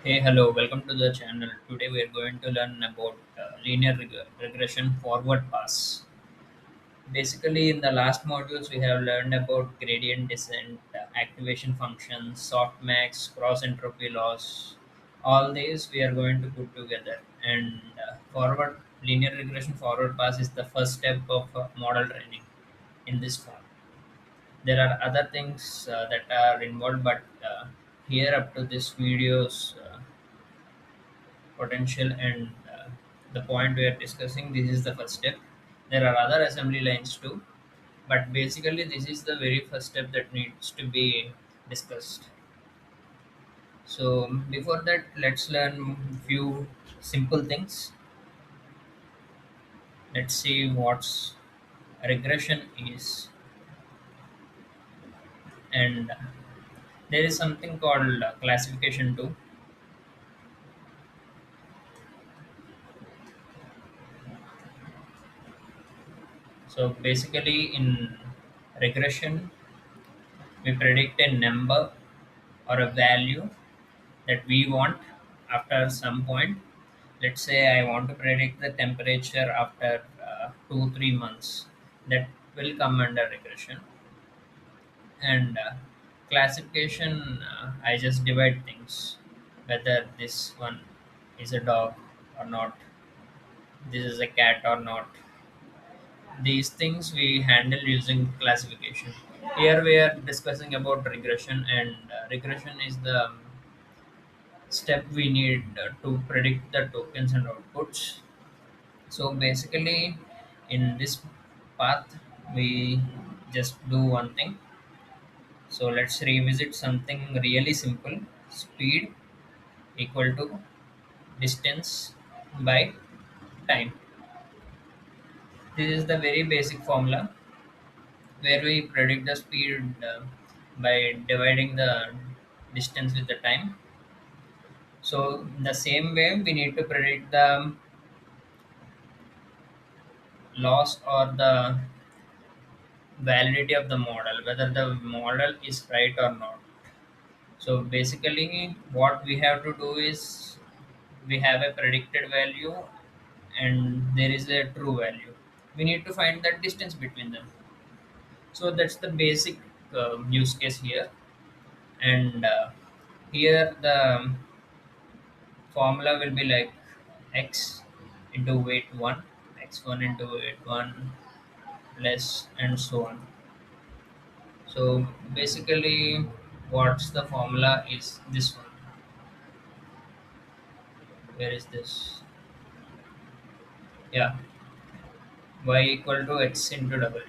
Hey, hello, welcome to the channel. Today we are going to learn about linear regression forward pass. Basically, in the last modules, we have learned about gradient descent, activation functions, softmax, cross entropy loss. All these we are going to put together. And forward linear regression forward pass is the first step of model training in this form. There are other things that are involved, but here up to this videos. Potential and the point we are discussing, this is the first step. There are other assembly lines too, but basically this is the very first step that needs to be discussed. So before that, let's learn few simple things. Let's see what's regression is. And there is something called classification too. So basically in regression, we predict a number or a value that we want after some point. Let's say I want to predict the temperature after 2 3 months. That will come under regression. And classification, I just divide things, whether this one is a dog or not, this is a cat or not. These things we handle using classification. Here we are discussing about regression, and regression is the step we need to predict the tokens and outputs. So basically, in this path, we just do one thing. So let's revisit something really simple. Speed equal to distance by time. This is the very basic formula where we predict the speed by dividing the distance with the time. So in the same way, we need to predict the loss or the validity of the model, whether the model is right or not. So basically, what we have to do is we have a predicted value and there is a true value. We need to find that distance between them. So that's the basic use case here. And here the formula will be like x into weight 1, x1 into weight 1 less, and so on. So basically, what's the formula is this one. Where is this? Yeah, y equal to x into w.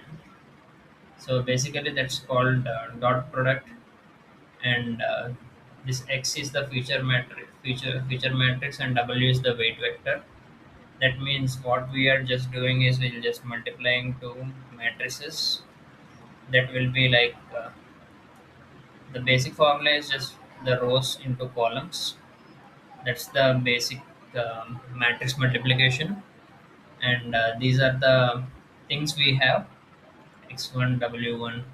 So basically, that's called dot product, and this x is the feature matrix, and w is the weight vector. That means what we are just doing is we'll just multiplying two matrices. That will be like the basic formula is just the rows into columns. That's the basic matrix multiplication, and these are the things we have, x1 w1.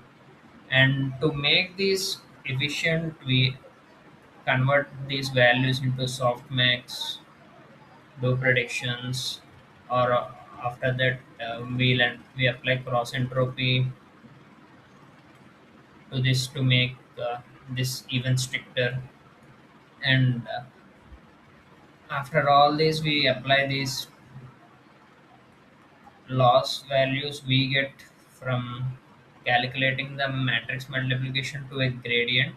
And to make this efficient, we convert these values into softmax, do predictions, or after that we apply cross entropy to this to make this even stricter. And after all this, we apply these loss values we get from calculating the matrix multiplication to a gradient.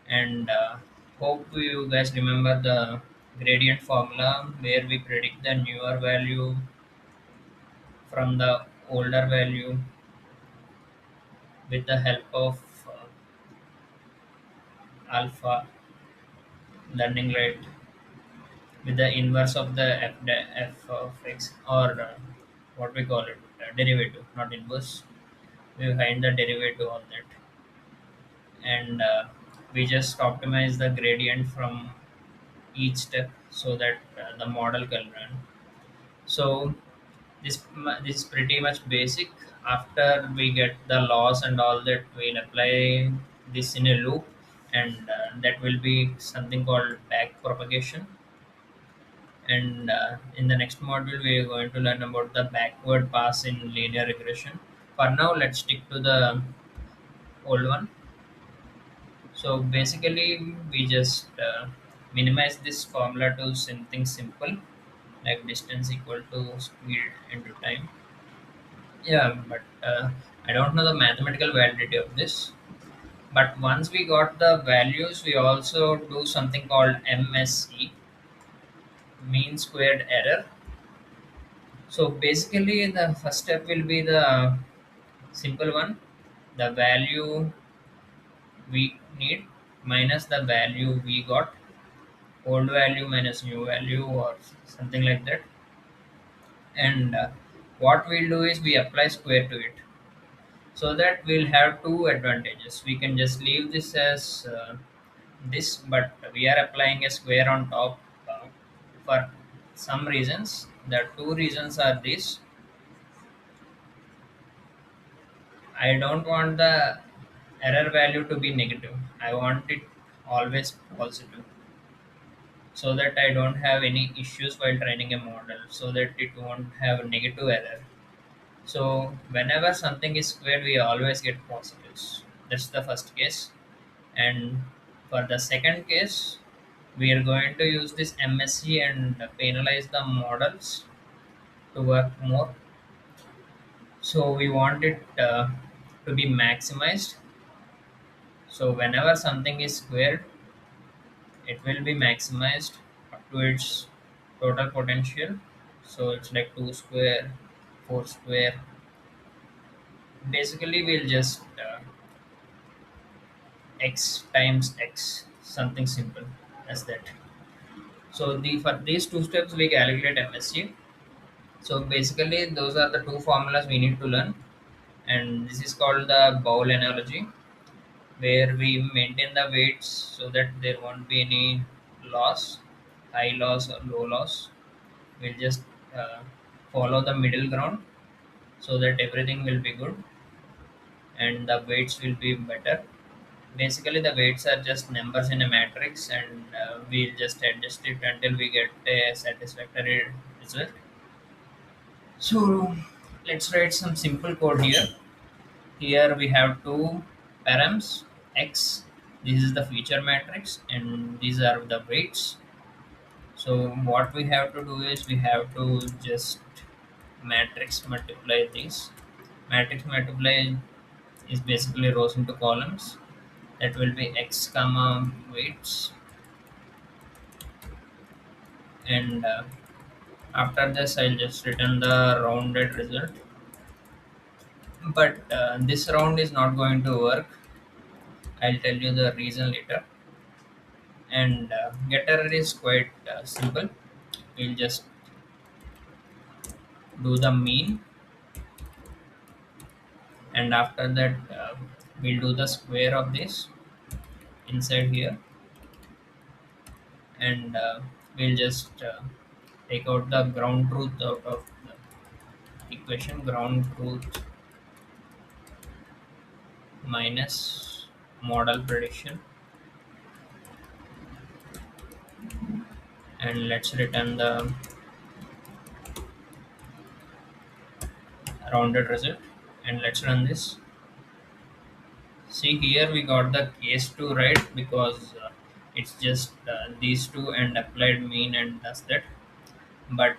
And hope you guys remember the gradient formula where we predict the newer value from the older value with the help of alpha learning rate with the inverse of the f of x, or what we call it, derivative, not inverse. We find the derivative of that, and we just optimize the gradient from each step so that the model can run. So this is pretty much basic. After we get the loss and all that, we'll apply this in a loop, and that will be something called back propagation. And in the next module we are going to learn about the backward pass in linear regression. For now, let's stick to the old one. So basically we just minimize this formula to something simple, like distance equal to speed into time. Yeah, but I don't know the mathematical validity of this. But once we got the values, we also do something called MSE, mean squared error. So basically, the first step will be the simple one, the value we need minus the value we got, old value minus new value, or something like that. And what we'll do is we apply square to it. So that we'll have two advantages. We can just leave this as this, but we are applying a square on top for some reasons. The two reasons are this: I don't want the error value to be negative. I want it always positive, so that I don't have any issues while training a model, so that it won't have a negative error. So whenever something is squared, we always get positives. That's the first case. And for the second case, we are going to use this MSC and penalize the models to work more. So we want it to be maximized. So whenever something is squared, it will be maximized up to its total potential. So it's like 2 square, 4 square. Basically, we'll just x times x, something simple as that. So for these two steps, we calculate MSU. So basically, those are the two formulas we need to learn, and this is called the bowl analogy, where we maintain the weights so that there won't be any loss, high loss or low loss. We'll just uh, follow the middle ground so that everything will be good and the weights will be better. Basically, the weights are just numbers in a matrix, and we'll just adjust it until we get a satisfactory result. So let's write some simple code here. Here we have two params x. This is the feature matrix, and these are the weights. So what we have to do is we have to just matrix multiply these. Matrix multiply is basically rows into columns. That will be x comma weights, and after this I'll just return the rounded result. But this round is not going to work. I'll tell you the reason later. And getter is quite simple. We'll just do the mean, and after that we'll do the square of this inside here, and we'll just take out the ground truth out of the equation. Ground truth minus model prediction, and let's return the rounded result, and let's run this. See, here we got the case 2 right, because it's just these two and applied mean and does that. But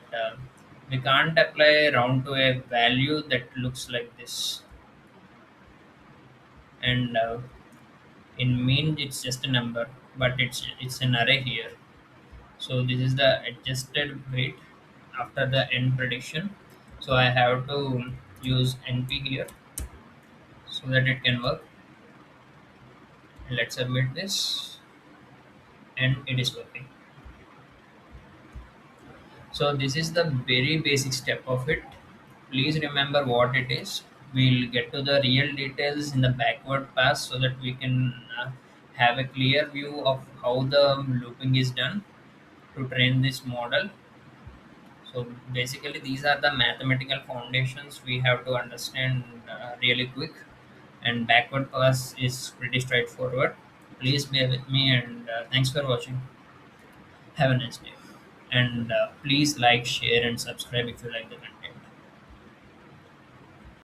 we can't apply round to a value that looks like this. And in mean it's just a number, but it's an array here. So this is the adjusted weight after the end prediction. So I have to use NP here so that it can work. Let's submit this, and it is working. So this is the very basic step of it. Please remember what it is. We'll get to the real details in the backward pass so that we can have a clear view of how the looping is done to train this model. So basically, these are the mathematical foundations we have to understand really quick. And backward pass is pretty straightforward. Please bear with me, and thanks for watching. Have a nice day. And please like, share, and subscribe if you like the content.